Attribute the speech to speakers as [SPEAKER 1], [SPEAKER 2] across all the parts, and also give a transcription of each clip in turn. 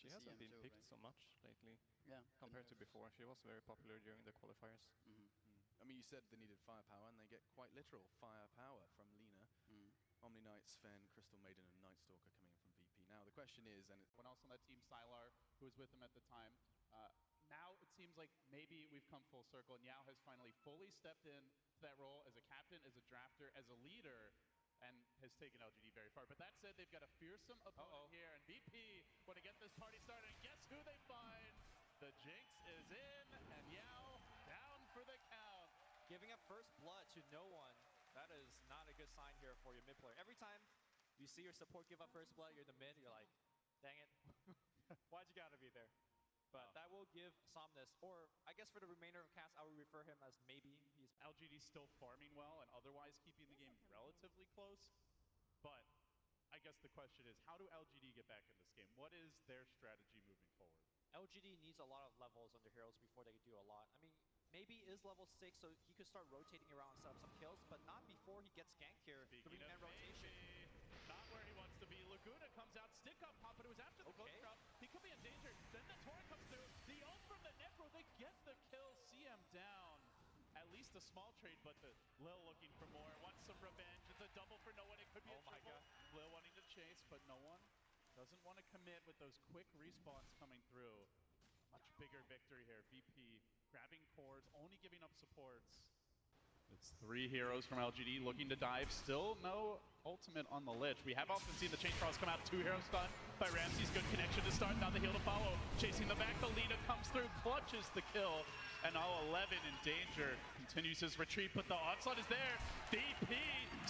[SPEAKER 1] She hasn't been picked so much lately.
[SPEAKER 2] Yeah.
[SPEAKER 1] Compared to before. She was very popular during the qualifiers.
[SPEAKER 3] I mean, you said they needed firepower, and they get quite literal firepower from Lina. Omni Knight, Sven, Crystal Maiden, and Night Stalker coming in from VP. Now, the question is, and
[SPEAKER 4] One else on that team, Sylar, who was with them at the time. Now it seems like maybe we've come full circle, and Yao has finally fully stepped in to that role as a captain, as a drafter, as a leader, and has taken LGD very far. But that said, they've got a fearsome opponent here, and VP want to get this party started. And guess who they find? The Jinx is in, and Yao down for the count.
[SPEAKER 5] Giving up first blood to no one. That is not a good sign here for your mid player. Every time you see your support give up first blood, you're the mid, you're like, dang it. Why'd you gotta be there? But that will give Somnus, or I guess for the remainder of cast, I would refer him as maybe he's
[SPEAKER 4] LGD still farming well and otherwise keeping the game relatively close. But I guess the question is, how do LGD get back in this game? What is their strategy moving forward?
[SPEAKER 5] LGD needs a lot of levels on their heroes before they can do a lot. I mean, maybe is level 6, so he could start rotating around and set up some kills, but not before he gets ganked here. Three-man rotation.
[SPEAKER 4] Not where he wants to be. Laguna comes out, stick up pop, but it was after the close drop. He could be in danger. Then the Tora comes through. The ult from the Necro, they get the kill. CM down. At least a small trade, but the Lil looking for more. Wants some revenge. It's a double for no one. It could be a triple. Lil wanting to chase, but no one. Doesn't want to commit with those quick respawns coming through. Much bigger victory here. VP grabbing cores, only giving up supports. It's 3 heroes from LGD looking to dive. Still no ultimate on the Lich. We have often seen the chain cross come out. 2 heroes stunned by Ramsey's. Good connection to start. Now the heal to follow. Chasing the back. The Lina comes through, clutches the kill. And all 11 in danger. Continues his retreat, but the onslaught is there. VP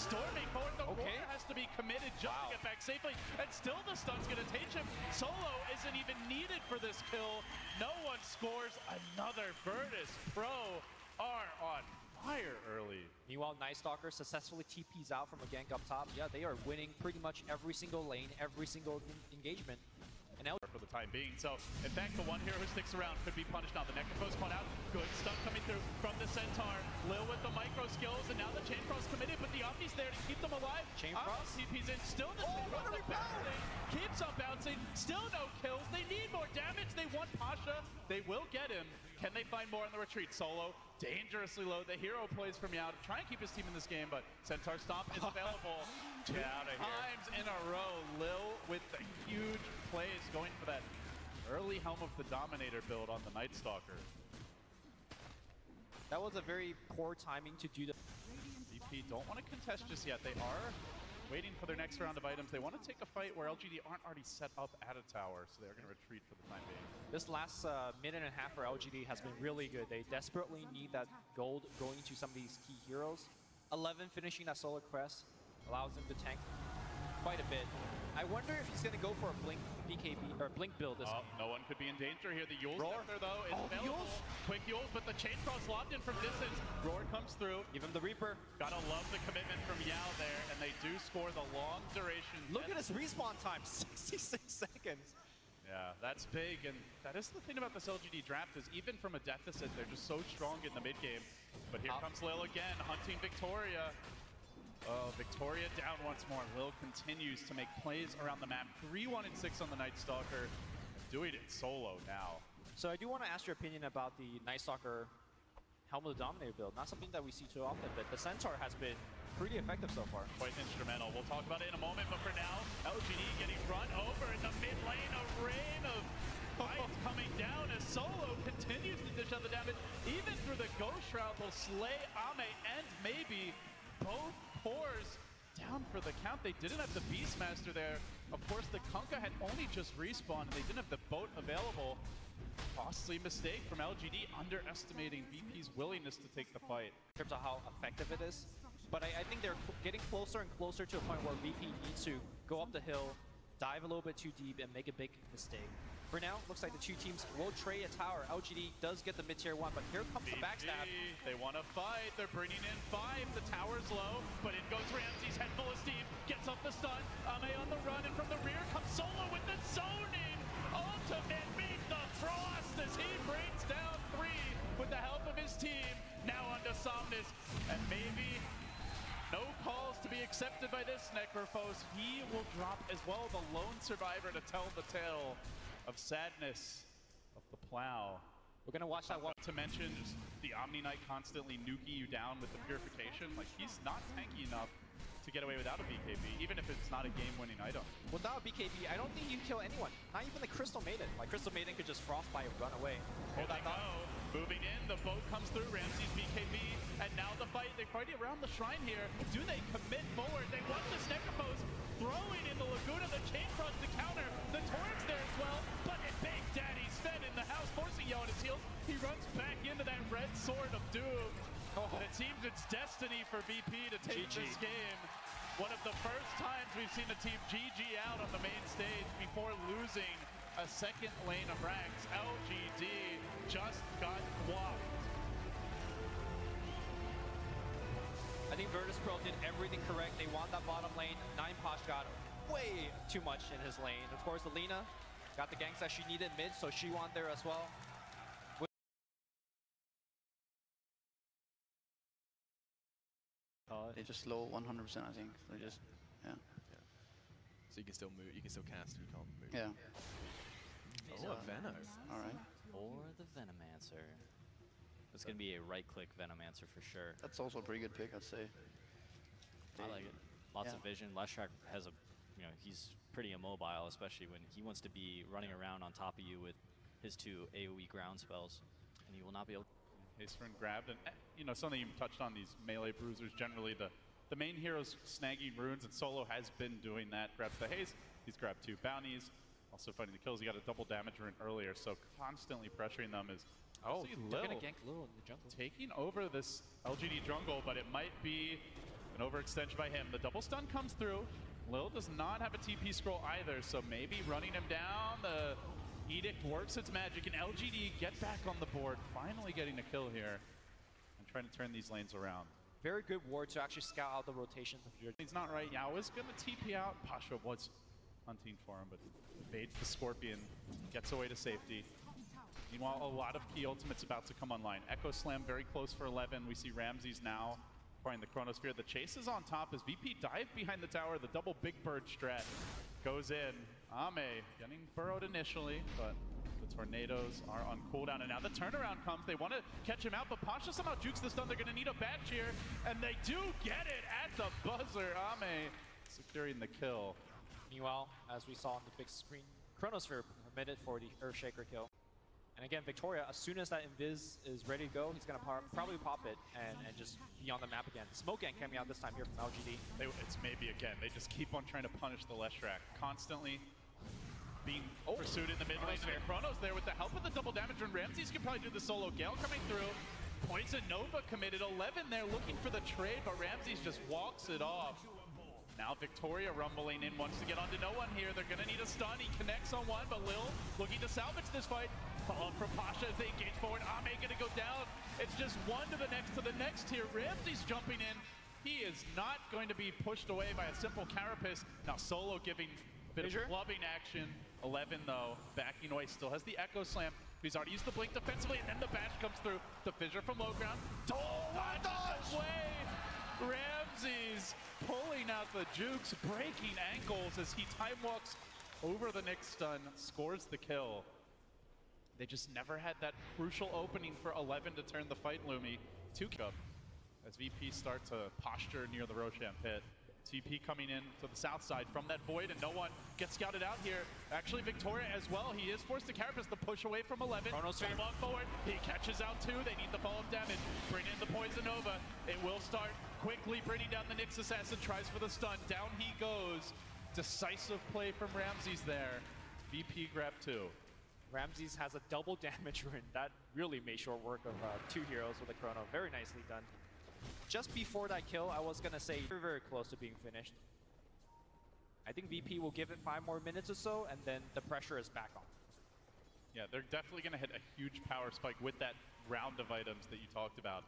[SPEAKER 4] storming forward. The Roar has to be committed just to get back safely. And still the stun's going to take him. Solo isn't even needed for this kill. No one scores. Another Virtus Pro are on fire early.
[SPEAKER 5] Meanwhile, Night Stalker successfully TPs out from a gank up top. Yeah, they are winning pretty much every single lane, every single engagement. And now
[SPEAKER 4] for the time being. So, in fact, the one hero who sticks around could be punished now. The Necrophos spun out. Good stuff coming through from the Centaur. Lil with the micro skills, and now the Chain Frost committed, but the Omni's there to keep them alive.
[SPEAKER 5] Chain Frost
[SPEAKER 4] TP's in. Still the Chain Frost bouncing. Keeps on bouncing. Still no kills. They need more damage. They want Pasha. They will get him. Can they find more on the retreat? Solo dangerously low. The hero plays from Yao to try and keep his team in this game, but Centaur Stomp is available. 2 times in a row. Lil with the huge plays going for that early Helm of the Dominator build on the Night Stalker.
[SPEAKER 5] That was a very poor timing to do that.
[SPEAKER 4] VP don't want to contest just yet. They are waiting for their next round of items. They want to take a fight where LGD aren't already set up at a tower, so they're going to retreat for the time being.
[SPEAKER 5] This last minute and a half for LGD has been really good. They desperately need that gold going into some of these key heroes. 11 finishing that Solar Crest allows them to tank quite a bit. I wonder if he's going to go for a Blink BKB or Blink build this game.
[SPEAKER 4] No one could be in danger here. The Yule Scepter, though, is available. Quick Yules, but the Chain Frost locked in from distance. Roar comes through.
[SPEAKER 5] Give him the Reaper.
[SPEAKER 4] Gotta love the commitment from Yao there, and they do score the long duration.
[SPEAKER 5] Look at his respawn time, 66 seconds.
[SPEAKER 4] Yeah, that's big, and that is the thing about this LGD draft is even from a deficit, they're just so strong in the mid game. But here comes Lil again, hunting Victoria. Oh, Victoria down once more. Lil continues to make plays around the map. 3-1-6 on the Night Stalker. Doing it solo now.
[SPEAKER 5] So I do want to ask your opinion about the Night Stalker Helm of the Dominator build. Not something that we see too often, but the Centaur has been pretty effective so far.
[SPEAKER 4] Quite instrumental. We'll talk about it in a moment, but for now, LGD getting run over in the mid lane. A rain of fights coming down as Solo continues to dish out the damage. Even through the Ghost Shroud, will slay Ame and maybe both cores down for the count. They didn't have the Beastmaster there. Of course, the Kunkka had only just respawned, and they didn't have the boat available. Costly mistake from LGD, underestimating VP's willingness to take the fight.
[SPEAKER 5] In terms of how effective it is. But I think they're getting closer and closer to a point where VP needs to go up the hill, dive a little bit too deep, and make a big mistake. For now, looks like the two teams will trade a tower. LGD does get the mid-tier 1, but here comes the backstab.
[SPEAKER 4] They want to fight. They're bringing in 5. The tower's low, but in goes Ramsey's head full of steam. Gets off the stun. Ame on the run, and from the rear comes Solo with the zoning. Ultimate meet the frost as he brings down 3 with the help of his team. Now onto Somnus, and maybe no calls to be accepted by this Necrophos. He will drop as well, the lone survivor to tell the tale of sadness of the plow.
[SPEAKER 5] We're going to watch that one.
[SPEAKER 4] To mention just the Omni Knight constantly nuking you down with the purification. Like, he's not tanky enough to get away without a BKB, even if it's not a game-winning item.
[SPEAKER 5] Without a BKB, I don't think you can kill anyone. Not even the Crystal Maiden. Like, Crystal Maiden could just Frostbite and run away.
[SPEAKER 4] Hold that thought. Moving in, the boat comes through, Ramsey's BKB, and now the fight. They're fighting around the shrine here. Do they commit forward? They want the Snecker Pose, throwing in the Laguna, the chain frost to counter. The Torrent's there as well, but Big Daddy's fed in the house, forcing Yo on his heels. He runs back into that red sword of doom. And it seems it's destiny for VP to take this game. One of the first times we've seen a team GG out on the main stage before losing a second lane of ranks. LGD just got guapped.
[SPEAKER 5] I think Virtus Pro did everything correct. They won that bottom lane. 9Posh got way too much in his lane. Of course, Alina got the ganks that she needed mid, so she won there as well.
[SPEAKER 2] They just slow 100%, I think. They just, yeah.
[SPEAKER 3] So you can still move, you can still cast, you can't move.
[SPEAKER 2] Yeah.
[SPEAKER 3] Oh, a Venom.
[SPEAKER 2] All right.
[SPEAKER 6] Or the Venomancer. It's going to be a right-click Venomancer for sure.
[SPEAKER 2] That's also a pretty good pick, I'd say.
[SPEAKER 6] I like it. Lots of vision. Leshrac has a, he's pretty immobile, especially when he wants to be running around on top of you with his 2 AoE ground spells, and he will not be able to.
[SPEAKER 4] Hasterin grabbed, and something you touched on, these melee bruisers, generally the main hero's snagging runes, and Solo has been doing that. Grabs the haste, he's grabbed 2 bounties, also fighting the kills. He got a double damage rune earlier, so constantly pressuring them is
[SPEAKER 5] they're gonna gank Lil in the jungle.
[SPEAKER 4] Taking over this LGD jungle, but it might be an overextension by him. The double stun comes through. Lil does not have a TP scroll either, so maybe running him down. The Edict works its magic, and LGD get back on the board, finally getting a kill here and trying to turn these lanes around.
[SPEAKER 5] Very good ward to actually scout out the rotations of your.
[SPEAKER 4] He's not right. Yao is going to TP out. Pasha was hunting for him, but evades the Scorpion, gets away to safety. Meanwhile, a lot of key ultimates about to come online. Echo Slam very close for 11. We see Ramses now acquiring the Chronosphere. The chase is on top as VP dive behind the tower. The double Big Bird strat goes in. Ame getting burrowed initially, but the tornadoes are on cooldown, and now the turnaround comes. They want to catch him out, but Pasha somehow jukes the stun. They're going to need a batch here, and they do get it at the buzzer. Ame securing the kill.
[SPEAKER 5] Meanwhile, as we saw on the big screen, Chronosphere permitted for the Earthshaker kill. And again, Victoria, as soon as that Invis is ready to go, he's going to probably pop it and just be on the map again. Smoke Gang coming out this time here from LGD.
[SPEAKER 4] It's maybe again. They just keep on trying to punish the Leshrac. Constantly being pursued in the mid lane. Chronos there with the help of the double damage, and Ramses can probably do the solo Gale coming through. Poison Nova committed 11 there looking for the trade, but Ramses just walks it off. Now Victoria rumbling in, wants to get onto no one here. They're going to need a stun. He connects on one, but Lil looking to salvage this fight. Follow up from Pasha as they engage forward. Ame going to go down. It's just one to the next here. Ramses jumping in. He is not going to be pushed away by a simple Carapace. Now Solo giving a bit of clubbing action. 11 though, backing away, still has the Echo Slam. He's already used the blink defensively, and then the bash comes through. The fissure from low ground. Dodges away. Ramses pulling out the jukes, breaking ankles as he time walks over the Nyx stun, scores the kill. They just never had that crucial opening for 11 to turn the fight loomy. 2 up as VP start to posture near the Roshan pit. TP coming in to the south side from that void, and no one gets scouted out here. Actually, Victoria as well. He is forced to Carapace the push away from 11. Chronosphere forward. He catches out 2. They need the follow-up damage. Bring in the Poison Nova. It will start quickly bringing down the Nyx Assassin. Tries for the stun. Down he goes. Decisive play from Ramses there. VP grab 2.
[SPEAKER 5] Ramses has a double damage rune. That really made short work of 2 heroes with a Chrono. Very nicely done. Just before that kill, I was going to say very, very close to being finished. I think VP will give it 5 more minutes or so, and then the pressure is back on.
[SPEAKER 4] Yeah, they're definitely going to hit a huge power spike with that round of items that you talked about.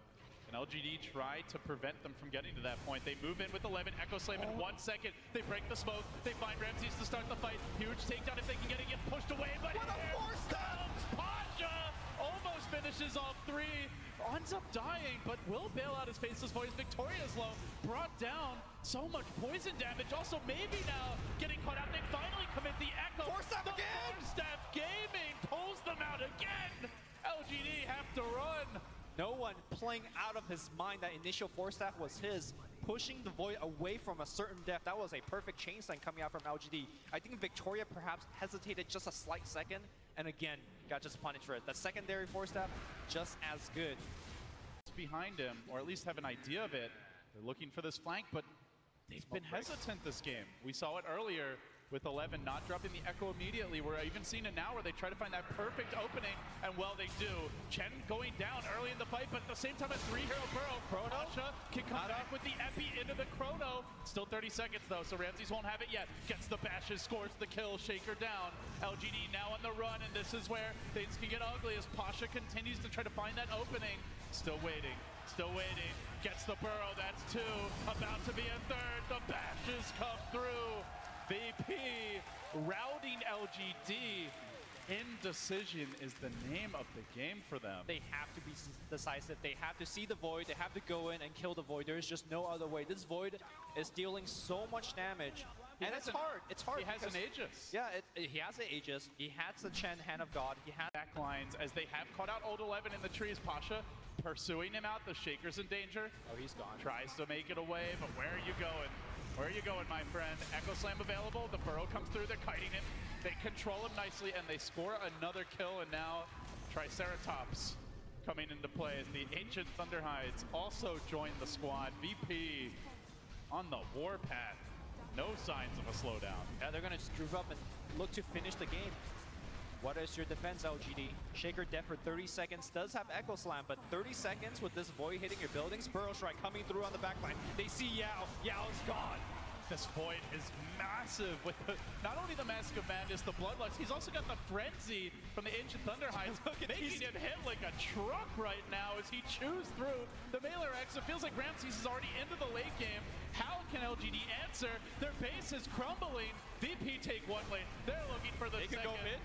[SPEAKER 4] And LGD try to prevent them from getting to that point. They move in with 11, Echo Slam in 1 second. They break the smoke. They find Ramses to start the fight. Huge takedown if they can get it. Get pushed away, but what a force comes! Pasha almost finishes off 3. Ends up dying, but will bail out his faceless voice. Victoria's low, brought down. So much poison damage. Also, maybe now getting caught out. They finally commit the Echo. Force staff again! Force staff game!
[SPEAKER 5] One playing out of his mind. That initial force staff was his, pushing the Void away from a certain depth. That was a perfect chain sign coming out from LGD. I think Victoria perhaps hesitated just a slight second, and again, got just punished for it. The secondary force staff, just as good.
[SPEAKER 4] Behind him, or at least have an idea of it. They're looking for this flank, but they've been hesitant this game. We saw it earlier with 11 not dropping the echo immediately. We're even seeing it now where they try to find that perfect opening, and well, they do. Chen going down early in the fight, but at the same time, a 3-hero burrow. Pasha can come back with the epi into the chrono. Still 30 seconds though, so Ramses won't have it yet. Gets the bashes, scores the kill, Shaker down. LGD now on the run, and this is where things can get ugly as Pasha continues to try to find that opening. Still waiting, gets the burrow, that's 2, about to be a 3rd, the bashes come through. VP routing LGD. Indecision is the name of the game for them.
[SPEAKER 5] They have to be decisive. They have to see the Void. They have to go in and kill the Void. There's just no other way. This Void is dealing so much damage. And it's hard. It's hard.
[SPEAKER 4] He has an Aegis.
[SPEAKER 5] Yeah, he has an Aegis. He has the Chen Hand of God. He has
[SPEAKER 4] back lines as they have caught out Old 11 in the trees. Pasha pursuing him out. The Shaker's in danger.
[SPEAKER 5] Oh, he's gone.
[SPEAKER 4] Tries to make it away, but where are you going? Where are you going, my friend? Echo Slam available. The burrow comes through. They're kiting him. They control him nicely, and they score another kill. And now Triceratops coming into play as the Ancient Thunderhides also join the squad. VP on the warpath. No signs of a slowdown.
[SPEAKER 5] Yeah, they're going to droop up and look to finish the game. What is your defense, LGD? Shaker dead for 30 seconds, does have Echo Slam, but 30 seconds with this Void hitting your buildings, Burrow Strike coming through on the backline. They see Yao, Yao's gone.
[SPEAKER 4] This Void is massive with not only the Mask of Madness, the Bloodlust, he's also got the Frenzy from the Ancient Thunderhides, making him hit like a truck right now as he chews through the Mailer X. It feels like Ramses is already into the late game. How can LGD answer? Their base is crumbling. VP take one lane. They're looking for the second.
[SPEAKER 5] They could go mid.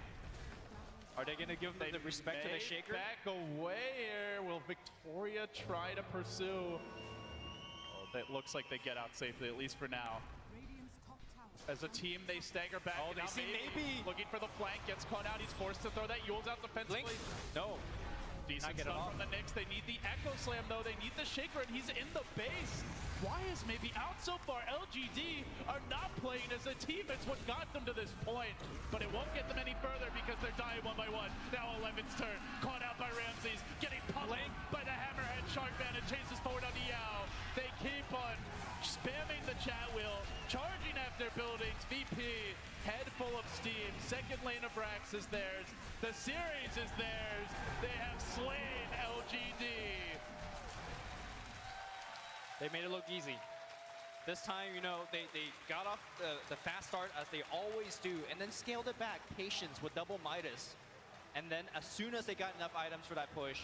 [SPEAKER 5] Are they going to give them the respect to the Shaker?
[SPEAKER 4] Back away here. Will Victoria try to pursue? Oh, it looks like they get out safely, at least for now. As a team, they stagger back.
[SPEAKER 5] Oh, they see maybe.
[SPEAKER 4] Looking for the flank, gets caught out. He's forced to throw that Yule's out defensively.
[SPEAKER 5] Blink. No.
[SPEAKER 4] Decent stuff from the Knicks. They need the Echo Slam, though. They need the Shaker, and he's in the base. Why is maybe out so far? LGD are not playing as a team. It's what got them to this point. But it won't get them any further because they're dying one by one. Now 11's turn. Caught out by Ramses. Getting pummeled by the Hammerhead Sharkman and chases forward on the Yao. They keep on spamming the chat wheel, charging after buildings. VP, head full of steam. Second lane of Brax is theirs. The series is theirs. They have slain LGD.
[SPEAKER 5] They made it look easy. This time, you know, they got off the fast start as they always do, and then scaled it back. Patience with double Midas. And then as soon as they got enough items for that push,